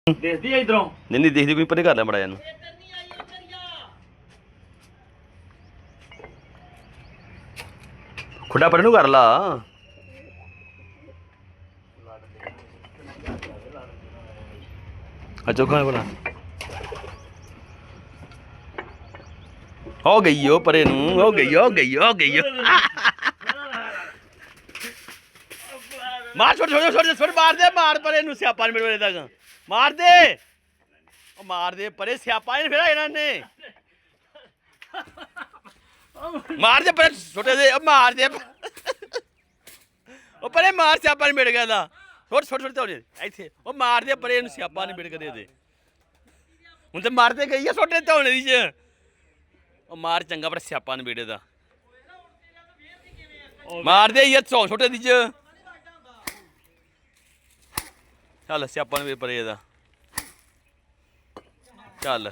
ਦੇਖਦੀ ਆ ਇਧਰੋਂ। ਨਹੀਂ ਦੇਖਦੀ ਕੋਈ ਪਰੇ ਕਰ ਲੈ ਮੜਾ ਇਹਨੂੰ। ਖੁੱਡਾ ਪਰੇ ਨੂੰ ਕਰ ਲਾ। ਚੋਖਾ ਬਣਾ ਹੋ ਗਈ ਉਹ ਪਰੇ ਨੂੰ। ਹੋ ਗਈ ਮਾਰ ਛੋੜ ਮਾਰ ਦੇ। ਮਾਰ ਪਰੇ ਨੂੰ ਸਿਆਪਾ ਨਹੀਂ ਮੇਰੇ ਤੱਕ ਮਾਰ ਦੇ। ਉਹ ਮਾਰ ਦੇ ਪਰੇ ਸਿਆਪਾ ਨਹੀਂ ਫੇਰਾ ਇਹਨਾਂ ਨੇ। ਮਾਰ ਦੇ ਪਰੇ ਛੋਟੇ ਦੇ। ਮਾਰ ਦੇ ਉਹ ਪਰੇ ਮਾਰ ਸਿਆਪਾ ਨਹੀਂ ਮਿਲ ਗਿਆ ਦਾ। ਛੋਟੇ ਧੋਣੇ ਇੱਥੇ ਉਹ ਮਾਰ ਦੇ ਪਰੇ ਇਹਨੂੰ ਸਿਆਪਾ ਨਹੀਂ ਮਿਲ ਕੇ ਦੇ। ਹੁਣ ਤੇ ਮਾਰਦੇ ਗਈ ਆ ਛੋਟੇ ਧੋਣੇ ਦੀ ਚ। ਉਹ ਮਾਰ ਚੰਗਾ ਪਰ ਸਿਆਪਾ ਨਹੀਂ ਬੇੜੇ ਦਾ। ਮਾਰਦੇ ਹੀ ਛੋਟੇ ਦੀ ਚ। ਚੱਲ ਸਿਆਪਾ ਨੂੰ ਪਰੇ ਦਾ ਚੱਲ।